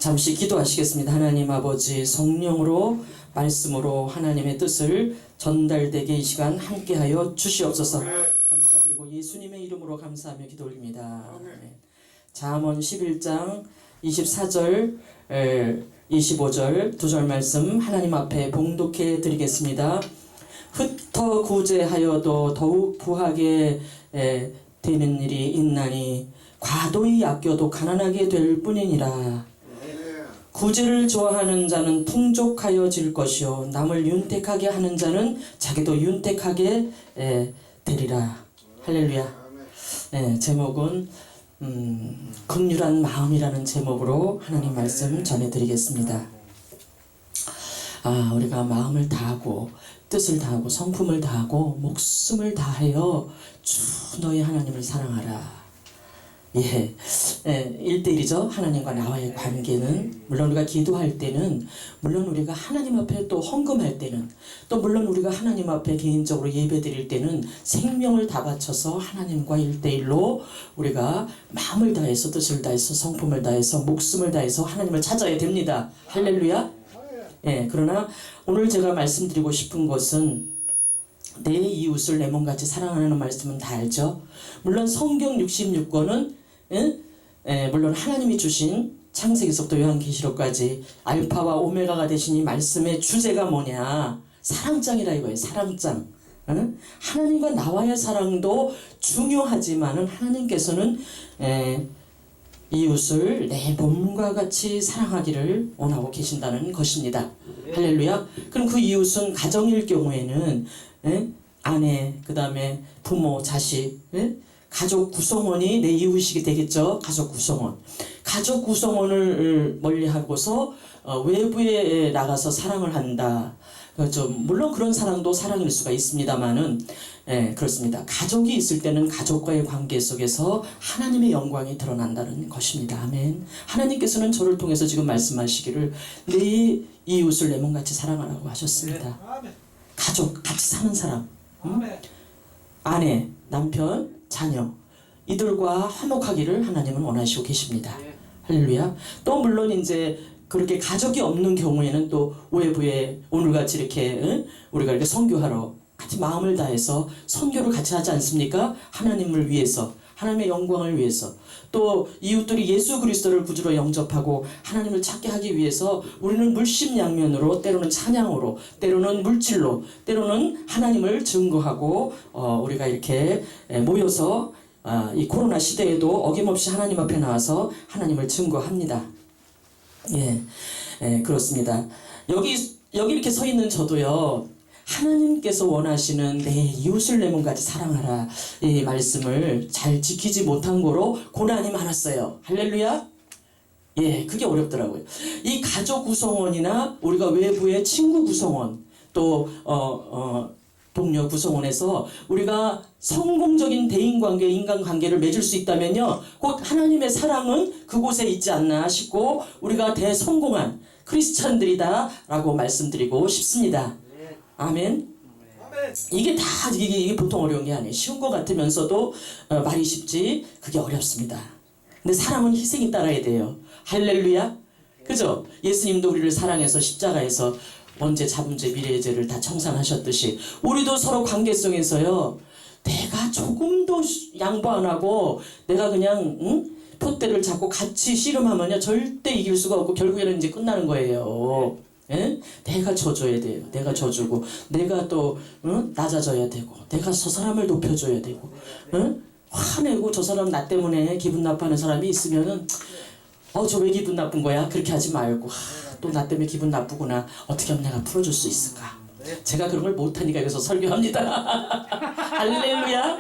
잠시 기도하시겠습니다. 하나님 아버지, 성령으로 말씀으로 하나님의 뜻을 전달되게 이 시간 함께하여 주시옵소서. 감사드리고 예수님의 이름으로 감사하며 기도 올립니다. 잠언 11장 24절 25절 두 절 말씀 하나님 앞에 봉독해 드리겠습니다. 흩어 구제하여도 더욱 부하게 되는 일이 있나니 과도히 아껴도 가난하게 될 뿐이니라. 구제를 좋아하는 자는 풍족하여질 것이요 남을 윤택하게 하는 자는 자기도 윤택하게 되리라. 할렐루야. 제목은 긍휼한 마음이라는 제목으로 하나님 말씀 전해드리겠습니다. 우리가 마음을 다하고 뜻을 다하고 성품을 다하고 목숨을 다하여 주 너희 하나님을 사랑하라. 1대1이죠. 하나님과 나와의 관계는 물론 우리가 기도할 때는 물론 우리가 하나님 앞에 또 헌금할 때는 또 물론 우리가 하나님 앞에 개인적으로 예배드릴 때는 생명을 다 바쳐서 하나님과 1대1로 우리가 마음을 다해서 뜻을 다해서 성품을 다해서 목숨을 다해서 하나님을 찾아야 됩니다. 할렐루야. 그러나 오늘 제가 말씀드리고 싶은 것은 내 이웃을 내 몸같이 사랑하는 말씀은 다 알죠. 물론 성경 66권은 물론 하나님이 주신 창세기서부터 요한계시록까지 알파와 오메가가 되신 이 말씀의 주제가 뭐냐? 사랑장이라 이거예요. 사랑장. 하나님과 나와의 사랑도 중요하지만은 하나님께서는 이웃을 내 몸과 같이 사랑하기를 원하고 계신다는 것입니다. 할렐루야. 그럼 그 이웃은 가정일 경우에는 아내, 그 다음에 부모, 자식, 가족 구성원이 내 이웃이 되겠죠. 가족 구성원. 가족 구성원을 멀리하고서 외부에 나가서 사랑을 한다. 물론 그런 사랑도 사랑일 수가 있습니다만은 그렇습니다. 가족이 있을 때는 가족과의 관계 속에서 하나님의 영광이 드러난다는 것입니다. 아멘. 하나님께서는 저를 통해서 지금 말씀하시기를 내 이웃을 내 몸같이 사랑하라고 하셨습니다. 가족, 같이 사는 사람, 아내, 남편, 자녀 이들과 화목하기를 하나님은 원하시고 계십니다. 할렐루야. 또 물론 이제 그렇게 가족이 없는 경우에는 또 외부에 오늘같이 이렇게 우리가 이렇게 선교하러 같이 마음을 다해서 선교를 같이 하지 않습니까? 하나님을 위해서, 하나님의 영광을 위해서, 또 이웃들이 예수 그리스도를 구주로 영접하고 하나님을 찾게 하기 위해서 우리는 물심양면으로, 때로는 찬양으로, 때로는 물질로, 때로는 하나님을 증거하고 우리가 이렇게 모여서 이 코로나 시대에도 어김없이 하나님 앞에 나와서 하나님을 증거합니다. 그렇습니다. 여기 이렇게 서 있는 저도요, 하나님께서 원하시는 내 이웃을 내 몸같이 사랑하라 이 말씀을 잘 지키지 못한 거로 고난이 많았어요. 할렐루야. 그게 어렵더라고요. 이 가족 구성원이나 우리가 외부의 친구 구성원 또 동료 구성원에서 우리가 성공적인 대인관계, 인간관계를 맺을 수 있다면요, 곧 하나님의 사랑은 그곳에 있지 않나 싶고 우리가 대성공한 크리스찬들이다 라고 말씀드리고 싶습니다. 아멘. 이게 보통 어려운 게 아니에요. 쉬운 것 같으면서도 말이 쉽지 그게 어렵습니다. 근데 사랑은 희생이 따라야 돼요. 할렐루야. 그죠? 예수님도 우리를 사랑해서 십자가에서 원죄, 자분죄, 미래의 죄를 다 청산하셨듯이 우리도 서로 관계성에서요, 내가 조금도 양보 안 하고 내가 그냥 푯대를 잡고 같이 씨름하면요 절대 이길 수가 없고 결국에는 이제 끝나는 거예요. 내가 져줘야 돼요. 내가 져주고 내가 또 낮아져야 되고 내가 저 사람을 높여줘야 되고 화내고 저 사람 나 때문에 기분 나빠하는 사람이 있으면은 저 왜 기분 나쁜 거야? 그렇게 하지 말고 또 나 때문에 기분 나쁘구나. 어떻게 하면 내가 풀어줄 수 있을까? 제가 그런 걸 못하니까 여기서 설교합니다. 할렐루야.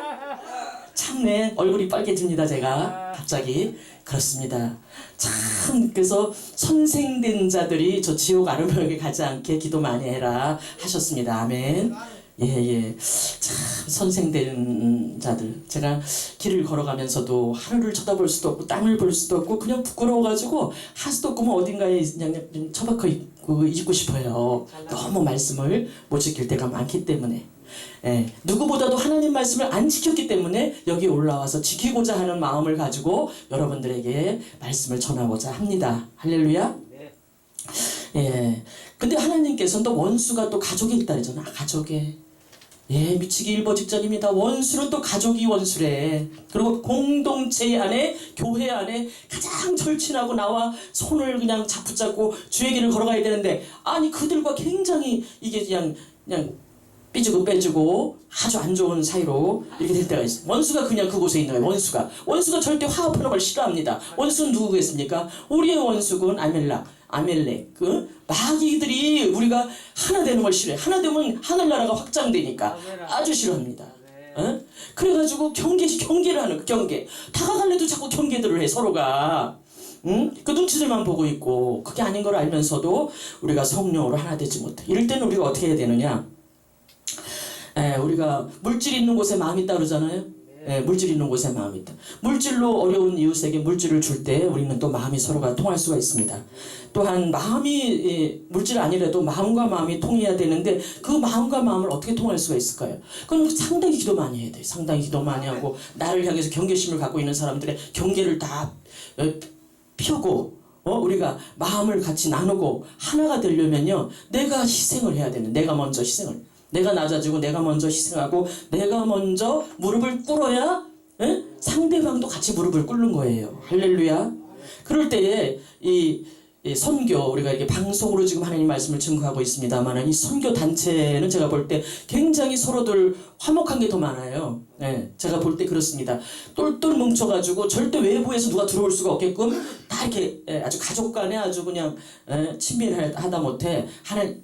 참네, 얼굴이 빨개집니다. 제가 갑자기. 그렇습니다. 참, 그래서 선생된 자들이 저 지옥 아르메에 가지 않게 기도 많이 해라 하셨습니다. 아멘. 참 선생된 자들. 제가 길을 걸어가면서도 하늘을 쳐다볼 수도 없고 땅을 볼 수도 없고 그냥 부끄러워가지고 할 수도 없고 어딘가에 그냥 처박혀 있고 싶어요. 너무 말씀을 못 지킬 때가 많기 때문에. 누구보다도 하나님 말씀을 안 지켰기 때문에 여기 올라와서 지키고자 하는 마음을 가지고 여러분들에게 말씀을 전하고자 합니다. 할렐루야. 예. 근데 하나님께서는 또 원수가 또 가족에 있다 그러잖아. 가족에. 예, 미치기 일보 직전입니다. 원수는 또 가족이 원수래. 그리고 공동체 안에, 교회 안에 가장 절친하고 나와 손을 그냥 잡고 주의 길을 걸어가야 되는데, 아니 그들과 굉장히 이게 그냥 삐지고 빼지고 아주 안 좋은 사이로 이렇게 될 때가 있어요. 원수가 그냥 그곳에 있는 거예요. 원수가 절대 화합하는 걸 싫어합니다. 원수는 누구겠습니까? 우리의 원수군 아멜렉, 그 마귀들이 우리가 하나 되는 걸 싫어해. 하나 되면 하늘나라가 확장되니까 아주 싫어합니다. 그래가지고 경계를 하는 거, 경계. 다가갈래도 자꾸 경계들을 해, 서로가. 그 눈치들만 보고 있고, 그게 아닌 걸 알면서도 우리가 성령으로 하나 되지 못해. 이럴 때는 우리가 어떻게 해야 되느냐? 우리가 물질 있는 곳에 마음이 있다 그러잖아요. 물질 있는 곳에 마음이 있다. 물질로 어려운 이웃에게 물질을 줄 때 우리는 또 마음이 서로가 통할 수가 있습니다. 또한 마음이 물질 아니라도 마음과 마음이 통해야 되는데 그 마음과 마음을 어떻게 통할 수가 있을까요? 그럼 상당히 기도 많이 해야 돼요. 상당히 기도 많이 하고 나를 향해서 경계심을 갖고 있는 사람들의 경계를 다 펴고 우리가 마음을 같이 나누고 하나가 되려면요, 내가 희생을 해야 되는, 내가 먼저 희생을, 내가 낮아지고 내가 먼저 희생하고 내가 먼저 무릎을 꿇어야 상대방도 같이 무릎을 꿇는 거예요. 할렐루야. 그럴 때에 이 선교, 우리가 이렇게 방송으로 지금 하나님 말씀을 증거하고 있습니다만, 이 선교 단체는 제가 볼 때 굉장히 서로들 화목한 게 더 많아요. 제가 볼 때 그렇습니다. 똘똘 뭉쳐가지고 절대 외부에서 누가 들어올 수가 없게끔 다 이렇게 아주 가족 간에 아주 그냥 친밀하다 못해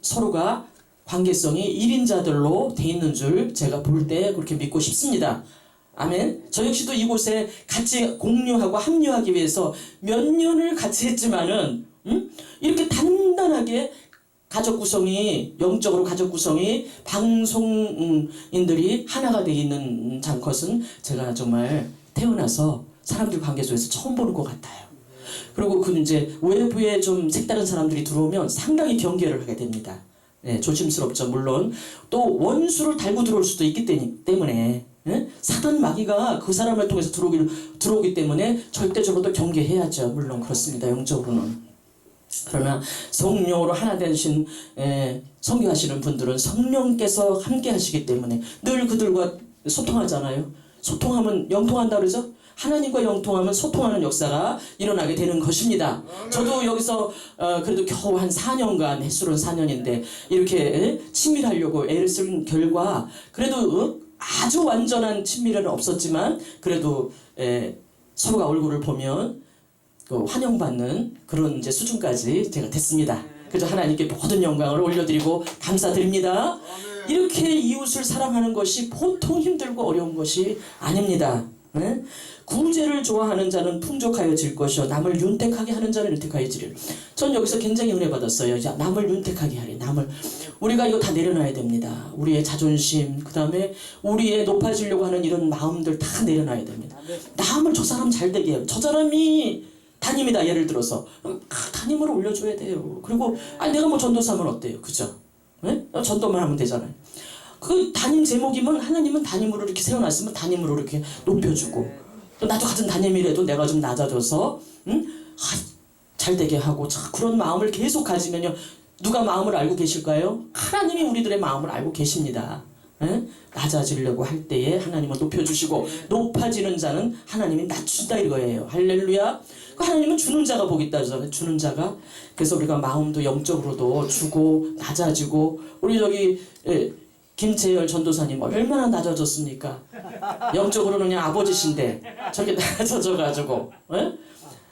서로가 관계성이 1인자들로 돼 있는 줄 제가 볼 때 그렇게 믿고 싶습니다. 아멘. 저 역시도 이곳에 같이 공유하고 합류하기 위해서 몇 년을 같이 했지만은 이렇게 단단하게 가족 구성이, 영적으로 가족 구성이 방송인들이 하나가 되어 있는 것은 제가 정말 태어나서 사람들 관계 속에서 처음 보는 것 같아요. 그리고 그 이제 외부에 좀 색다른 사람들이 들어오면 상당히 경계를 하게 됩니다. 조심스럽죠. 물론 또 원수를 달고 들어올 수도 있기 때문에 사단 마귀가 그 사람을 통해서 들어오기 때문에 절대적으로 경계해야죠. 물론 그렇습니다. 영적으로는. 그러나 성령으로 하나 되신 선교하시는 분들은 성령께서 함께 하시기 때문에 늘 그들과 소통하잖아요. 소통하면 영통한다 그러죠. 하나님과 영통하면 소통하는 역사가 일어나게 되는 것입니다. 저도 여기서 그래도 겨우 한 4년간, 횟수로는 4년인데 이렇게 친밀하려고 애를 쓴 결과 그래도 아주 완전한 친밀은 없었지만 그래도 서로가 얼굴을 보면 환영받는 그런 이제 수준까지 제가 됐습니다. 그래서 하나님께 모든 영광을 올려드리고 감사드립니다. 이렇게 이웃을 사랑하는 것이 보통 힘들고 어려운 것이 아닙니다. 구제를 좋아하는 자는 풍족하여질 것이요 남을 윤택하게 하는 자는 윤택하여지리라. 전 여기서 굉장히 은혜 받았어요. 남을 윤택하게 하래. 우리가 이거 다 내려놔야 됩니다. 우리의 자존심, 그 다음에 우리의 높아지려고 하는 이런 마음들 다 내려놔야 됩니다. 남을 저 사람 잘 되게 해요. 저 사람이 담임이다 예를 들어서 담임으로 올려줘야 돼요. 그리고 내가 뭐 전도사면 어때요? 그죠? 전도만 하면 되잖아요. 그 담임 제목이면 하나님은 담임으로 이렇게 세워놨으면 담임으로 이렇게 높여주고 또 나도 같은 담임이라도 내가 좀 낮아져서 잘 되게 하고 그런 마음을 계속 가지면요, 누가 마음을 알고 계실까요? 하나님이 우리들의 마음을 알고 계십니다. 낮아지려고 할 때에 하나님은 높여주시고 높아지는 자는 하나님이 낮춘다 이거예요. 할렐루야. 하나님은 주는 자가 복이 있다 하잖아요. 주는 자가. 그래서 우리가 마음도 영적으로도 주고 낮아지고, 우리 저기 김재열 전도사님 얼마나 낮아졌습니까? 영적으로는 그냥 아버지신데 저렇게 낮아져가지고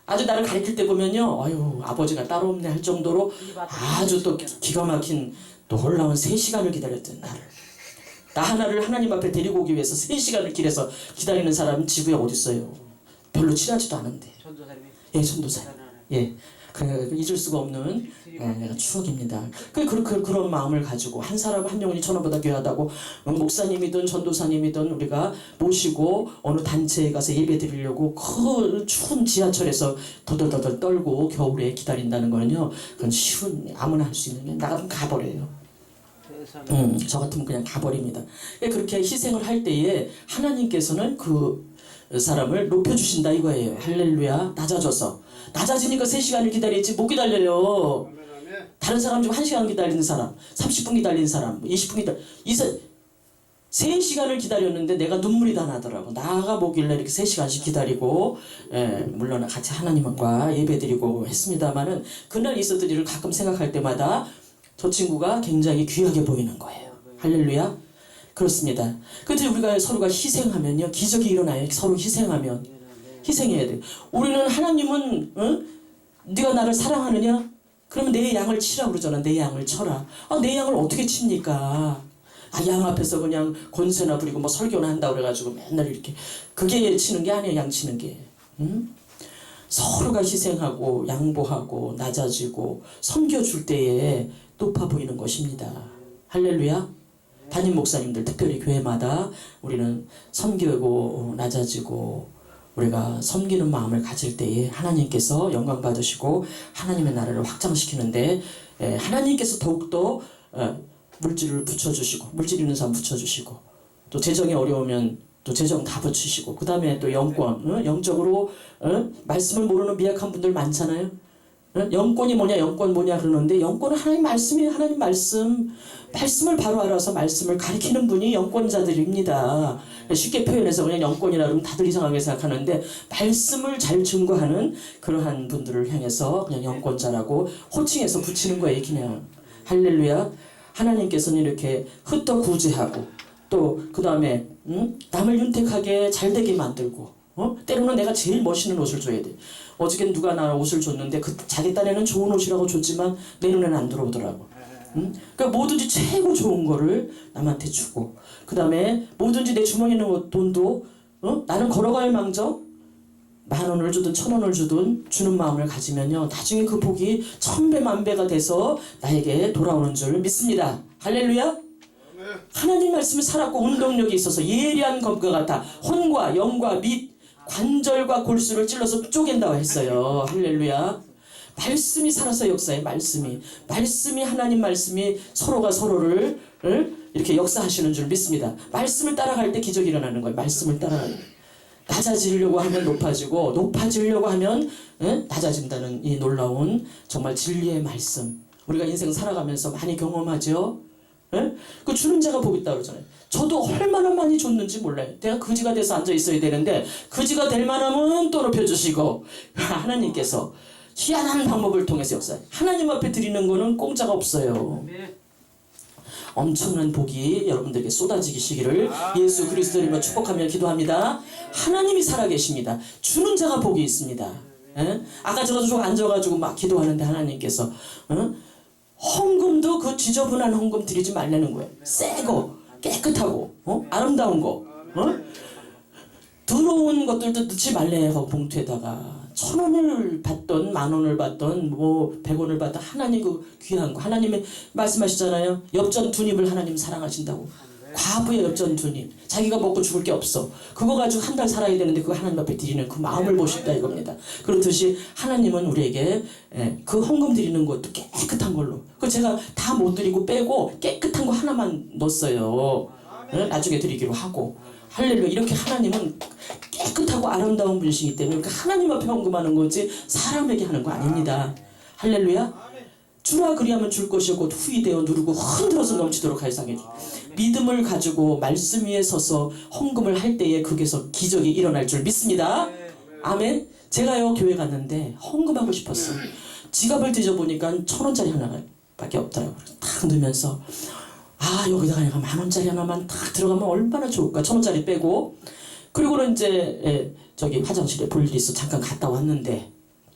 아주 나를 가르칠 때 보면요, 아유 아버지가 따로 없네 할 정도로 아주 또 기가 막힌 놀라운 3시간을 기다렸던 나를. 나 하나를 하나님 앞에 데리고 오기 위해서 3시간을 길에서 기다리는 사람은 지구에 어디 있어요? 별로 친하지도 않은데. 전도사님이? 예, 전도사님. 예. 잊을 수가 없는 내가 추억입니다. 그런 마음을 가지고 한 사람 한 영혼이 천원보다 귀하다고 목사님이든 전도사님이든 우리가 모시고 어느 단체에 가서 예배 드리려고 그 추운 지하철에서 더덜더덜 떨고 겨울에 기다린다는 거는요, 그건 쉬운 아무나 할 수 있는 게 나가면 가버려요. 저 같으면 그냥 가버립니다. 그렇게 희생을 할 때에 하나님께서는 그 사람을 높여주신다 이거예요. 할렐루야. 낮아지니까 3시간을 기다리지 못 기다려요. 다른 사람 중 1시간 기다리는 사람, 30분 기다리는 사람, 20분 기다리는 3시간을 기다렸는데 내가 눈물이 다 나더라고. 나가 보길래 이렇게 3시간씩 기다리고, 물론 같이 하나님과 예배드리고 했습니다만은 그날 있었던 일을 가끔 생각할 때마다 저 친구가 굉장히 귀하게 보이는 거예요. 할렐루야. 그렇습니다. 그런데 우리가 서로가 희생하면요, 기적이 일어나요. 서로 희생하면. 희생해야 돼. 우리는 하나님은, 네가 나를 사랑하느냐? 그러면 내 양을 치라고 그러잖아. 내 양을 쳐라. 내 양을 어떻게 칩니까? 양 앞에서 그냥 권세나 부리고 뭐 설교나 한다고 그래가지고 맨날 이렇게. 그게 치는 게 아니에요. 양 치는 게. 서로가 희생하고 양보하고 낮아지고 섬겨줄 때에 높아 보이는 것입니다. 할렐루야. 담임 목사님들 특별히 교회마다 우리는 섬기고 낮아지고 우리가 섬기는 마음을 가질 때에 하나님께서 영광 받으시고 하나님의 나라를 확장시키는데 하나님께서 더욱더 물질을 붙여주시고, 물질 있는 사람 붙여주시고, 또 재정이 어려우면 또 재정 다 붙이시고, 그 다음에 또 영권, 영적으로 말씀을 모르는 미약한 분들 많잖아요. 영권이 뭐냐, 영권 뭐냐 그러는데 영권은 하나님 말씀이에요. 하나님 말씀을 바로 알아서 말씀을 가리키는 분이 영권자들입니다. 쉽게 표현해서 그냥 영권이라 그러면 다들 이상하게 생각하는데 말씀을 잘 증거하는 그러한 분들을 향해서 그냥 영권자라고 호칭해서 붙이는 거예요. 그냥. 할렐루야. 하나님께서는 이렇게 흩어 구제하고 또 그 다음에 남을 윤택하게 잘되게 만들고 때로는 내가 제일 멋있는 옷을 줘야 돼. 어저께 누가 나 옷을 줬는데 자기 딴에는 좋은 옷이라고 줬지만 내 눈에는 안 들어오더라고. 그러니까 뭐든지 최고 좋은 거를 남한테 주고 그 다음에 뭐든지 내 주머니에 있는 돈도 나는 걸어갈 망정 10,000원을 주든 1,000원을 주든 주는 마음을 가지면요 나중에 그 복이 1000배 만배가 돼서 나에게 돌아오는 줄 믿습니다. 할렐루야. 하나님 말씀을 살았고 운동력이 있어서 예리한 검과 같아 혼과 영과 및 관절과 골수를 찔러서 쪼갠다고 했어요. 할렐루야. 말씀이 살아서 역사해. 말씀이 하나님 말씀이 서로가 서로를 이렇게 역사하시는 줄 믿습니다. 말씀을 따라갈 때 기적이 일어나는 거예요. 말씀을 따라갈 때 낮아지려고 하면 높아지고 높아지려고 하면 낮아진다는 이 놀라운 정말 진리의 말씀 우리가 인생 살아가면서 많이 경험하죠. 그 주는 자가 복 있다고 그러잖아요. 저도 얼마나 많이 줬는지 몰라요. 내가 거지가 돼서 앉아 있어야 되는데 거지가 될 만하면 또 높여주시고 하나님께서 희한한 방법을 통해서 역사해. 하나님 앞에 드리는 거는 공짜가 없어요. 엄청난 복이 여러분들에게 쏟아지시기를 예수 그리스도로 축복하며 기도합니다. 하나님이 살아계십니다. 주는 자가 복이 있습니다. 아까 저도 앉아가지고 막 기도하는데 하나님께서 헌금도 그 지저분한 헌금 드리지 말라는 거예요. 새거 깨끗하고 아름다운 거 더러운 것들도 넣지 말래요. 봉투에다가 1,000원을 받던 10,000원을 받던 뭐 100원을 받던 하나님 그 귀한 거 하나님이 말씀하시잖아요. 엽전 두 입을 하나님 사랑하신다고. 과부의 엽전 두 입. 자기가 먹고 죽을 게 없어. 그거 가지고 한 달 살아야 되는데 그거 하나님 앞에 드리는 그 마음을 보신다 이겁니다. 그렇듯이 하나님은 우리에게 그 헌금 드리는 것도 깨끗한 걸로. 그 제가 다 못 드리고 빼고 깨끗한 거 하나만 넣었어요. 나중에 드리기로 하고. 할렐루야. 이렇게 하나님은 깨끗하고 아름다운 분이시기 때문에 하나님 앞에 헌금하는 거지 사람에게 하는 거 아닙니다. 할렐루야. 주라 그리하면 줄 것이요 곧 후히 되어 누르고 흔들어서 넘치도록 하사게 믿음을 가지고 말씀 위에 서서 헌금을 할 때에 거기서 기적이 일어날 줄 믿습니다. 아멘. 제가요 교회 갔는데 헌금하고 싶었어. 지갑을 뒤져보니까 1,000원짜리 하나밖에 없더라고요. 탁 넣으면서 여기다가 내가 10,000원짜리 하나만 딱 들어가면 얼마나 좋을까. 1,000원짜리 빼고 그리고는 이제 저기 화장실에 볼 일이 있어 잠깐 갔다 왔는데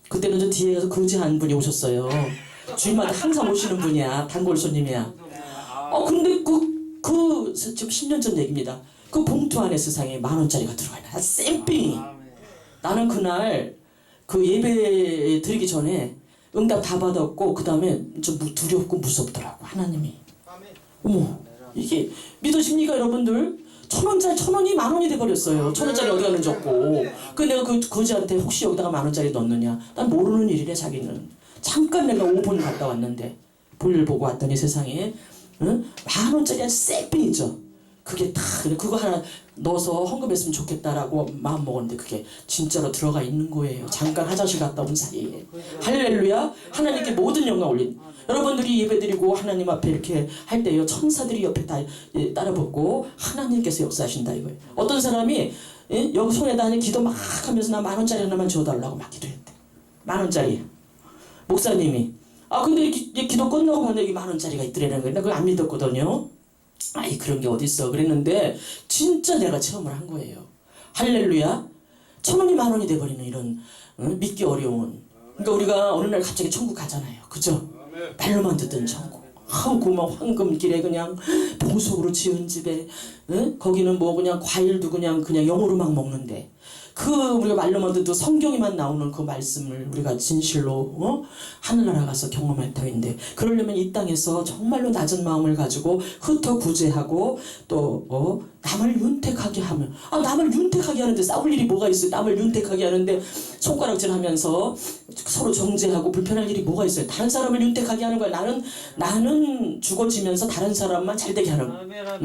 그때는 저 뒤에 가서 거지한 분이 오셨어요. 주일마다 항상 오시는 분이야. 단골 손님이야. 근데 지금 10년 전 얘기입니다. 그 봉투 안에 세상에 10,000원짜리가 들어가 있나. 쌤삥. 나는 그날 그 예배 드리기 전에 응답 다 받았고 그 다음에 좀 두렵고 무섭더라고. 하나님이. 어머 이게 믿으십니까 여러분들? 1,000원짜리 1,000원이 10,000원이 돼버렸어요. 1,000원짜리 어디 갔는지 없고. 그 내가 그 거지한테 혹시 여기다가 10,000원짜리 넣느냐? 난 모르는 일이래 자기는. 잠깐 내가 5분 갔다 왔는데 볼일 보고 왔더니 세상에 응? 10,000원짜리 셀핀 있죠. 그게 다 그거 하나 넣어서 헌금했으면 좋겠다라고 마음 먹었는데 그게 진짜로 들어가 있는 거예요. 잠깐 화장실 갔다 온 사이에. 할렐루야. 하나님께 모든 영광 올린. 여러분들이 예배드리고 하나님 앞에 이렇게 할 때요, 천사들이 옆에 다 따라붙고 하나님께서 역사하신다 이거예요. 어떤 사람이 여기 손에다 기도 막 하면서 나 10,000원짜리 하나만 줘달라고 막 기도했대. 10,000원짜리. 목사님이 근데 이렇게 기도 끝나고 봤는데 여기 10,000원짜리가 있더라는 거예요. 나 그걸 안 믿었거든요. 아이 그런 게 어딨어 그랬는데 진짜 내가 체험을 한 거예요. 할렐루야. 1,000원이 10,000원이 돼버리는 이런 믿기 어려운. 그러니까 우리가 어느 날 갑자기 천국 가잖아요. 그죠? 말로만 듣던 천국. 고마 황금길에 그냥 보석으로 지은 집에 거기는 뭐 그냥 과일도 그냥 영으로 막 먹는데 우리가 말로만 듣도 성경에만 나오는 그 말씀을 우리가 진실로 하늘나라 가서 경험할 터인데, 그러려면 이 땅에서 정말로 낮은 마음을 가지고 흩어 구제하고 또 남을 윤택하게 하면 남을 윤택하게 하는데 싸울 일이 뭐가 있어요. 남을 윤택하게 하는데 손가락질하면서 서로 정죄하고 불편할 일이 뭐가 있어요. 다른 사람을 윤택하게 하는 거야. 나는 죽어지면서 다른 사람만 잘되게 하는 거야.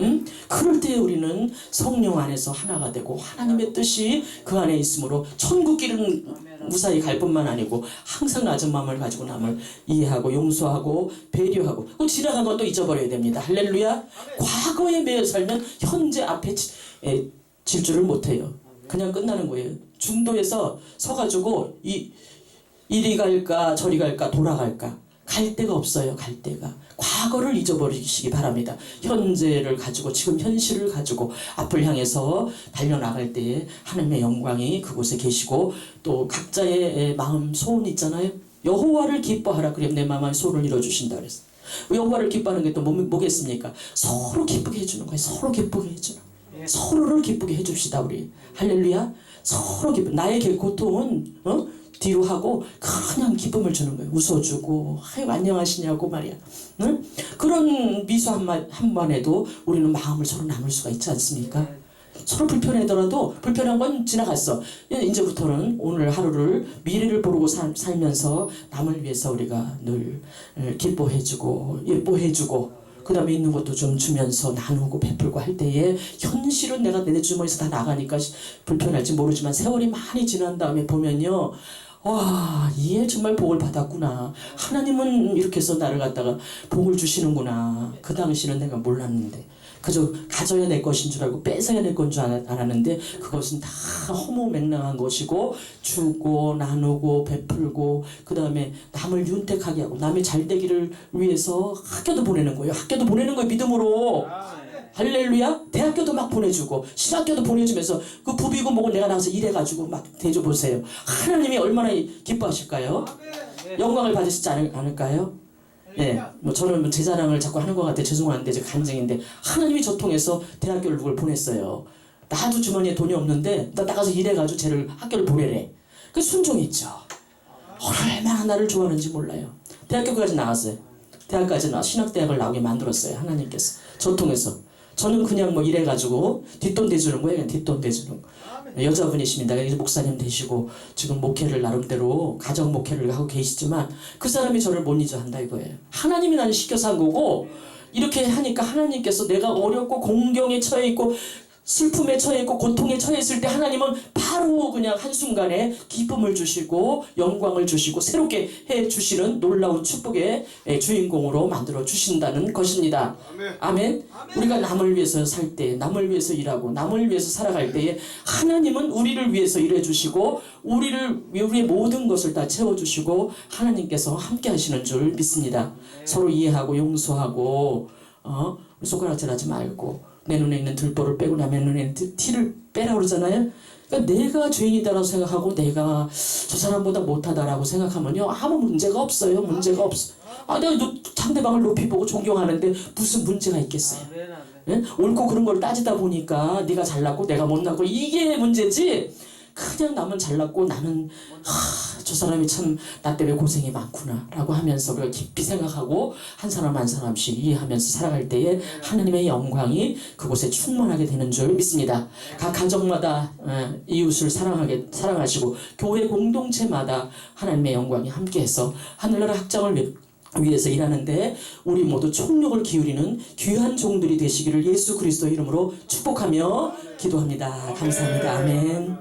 그럴 때 우리는 성령 안에서 하나가 되고 하나님의 뜻이 그 안에 있으므로 천국 길은 무사히 갈 뿐만 아니고 항상 낮은 마음을 가지고 남을 이해하고 용서하고 배려하고 지나간 건 또 잊어버려야 됩니다. 할렐루야. 과거에 매여 살면 현재 앞에 질주를 못해요. 그냥 끝나는 거예요. 중도에서 서가지고 이리 갈까 저리 갈까 돌아갈까 갈 데가 없어요. 갈 데가. 과거를 잊어버리시기 바랍니다. 현재를 가지고 지금 현실을 가지고 앞을 향해서 달려나갈 때에 하나님의 영광이 그곳에 계시고 또 각자의 마음 소원 있잖아요. 여호와를 기뻐하라. 그럼 내 마음의 소원을 이뤄주신다 그랬어. 여호와를 기뻐하는 게 또 뭐겠습니까? 서로 기쁘게 해주는 거예요. 서로 기쁘게 해주는 거예요. 서로를 기쁘게 해줍시다 우리. 할렐루야. 서로 기쁘. 나의 고통은 뒤로 하고 그냥 기쁨을 주는 거예요. 웃어주고 아이고 안녕하시냐고 말이야. 응? 그런 미소 한번에도 우리는 마음을 서로 나눌 수가 있지 않습니까? 서로 불편하더라도 불편한 건 지나갔어. 이제부터는 오늘 하루를 미래를 보고 살면서 남을 위해서 우리가 늘 기뻐해주고 예뻐해주고 그 다음에 있는 것도 좀 주면서 나누고 베풀고 할 때에 현실은 내가 내 주머니에서 다 나가니까 불편할지 모르지만 세월이 많이 지난 다음에 보면요. 와, 얘 정말 복을 받았구나. 하나님은 이렇게 해서 나를 갖다가 복을 주시는구나. 그 당시는 내가 몰랐는데 그저 가져야 내 것인 줄 알고 뺏어야 내 건 줄 알았는데 그것은 다 허무맹랑한 것이고 주고 나누고 베풀고 그 다음에 남을 윤택하게 하고 남의 잘되기를 위해서 학교도 보내는 거예요. 학교도 보내는 거예요. 믿음으로. 할렐루야. 대학교도 막 보내주고 신학교도 보내주면서 그 부비고 뭐고 내가 나가서 일해가지고 막 대줘보세요. 하나님이 얼마나 기뻐하실까요? 영광을 받으시지 않을까요? 네, 뭐 저는 제 자랑을 자꾸 하는 것 같아 죄송한데 제 간증인데 하나님이 저 통해서 대학교를 누굴 보냈어요. 나도 주머니에 돈이 없는데 나 나가서 일해가지고 쟤를 학교를 보내래. 그 순종했죠. 얼마나 나를 좋아하는지 몰라요. 대학교까지 나왔어요. 대학까지 나와 신학대학을 나오게 만들었어요. 하나님께서 저 통해서. 저는 그냥 뭐 일해가지고 뒷돈 대주는 거예요. 그냥 뒷돈 대주는 거. 여자분이십니다. 이제 목사님 되시고 지금 목회를 나름대로 가정 목회를 하고 계시지만 그 사람이 저를 못 잊어 한다 이거예요. 하나님이 나를 시켜서 한 거고 이렇게 하니까 하나님께서 내가 어렵고 공경에 처해 있고 슬픔에 처해 있고 고통에 처해 있을 때 하나님은 바로 그냥 한순간에 기쁨을 주시고 영광을 주시고 새롭게 해 주시는 놀라운 축복의 주인공으로 만들어 주신다는 것입니다. 아멘. 우리가 남을 위해서 살 때, 남을 위해서 일하고 남을 위해서 살아갈 때에 하나님은 우리를 위해서 일해 주시고 우리의 모든 것을 다 채워 주시고 하나님께서 함께 하시는 줄 믿습니다. 서로 이해하고 용서하고 손가락질하지 말고 내 눈에 있는 들보를 빼고 남의 눈에 있는 티를 빼라 그러잖아요. 그러니까 내가 죄인이다라고 생각하고 내가 저 사람보다 못하다라고 생각하면요 아무 문제가 없어요. 문제가 없어. 내가 상대방을 높이 보고 존경하는데 무슨 문제가 있겠어요. 네? 옳고 그런 걸 따지다 보니까 네가 잘났고 내가 못났고 이게 문제지. 그냥 남은 잘났고 나는 저 사람이 참 나 때문에 고생이 많구나 라고 하면서 그걸 깊이 생각하고 한 사람 한 사람씩 이해하면서 살아갈 때에 하나님의 영광이 그곳에 충만하게 되는 줄 믿습니다. 각 가정마다 이웃을 사랑하시고 교회 공동체마다 하나님의 영광이 함께해서 하늘나라 확장을 위해서 일하는데 우리 모두 총력을 기울이는 귀한 종들이 되시기를 예수 그리스도 이름으로 축복하며 기도합니다. 감사합니다. 아멘.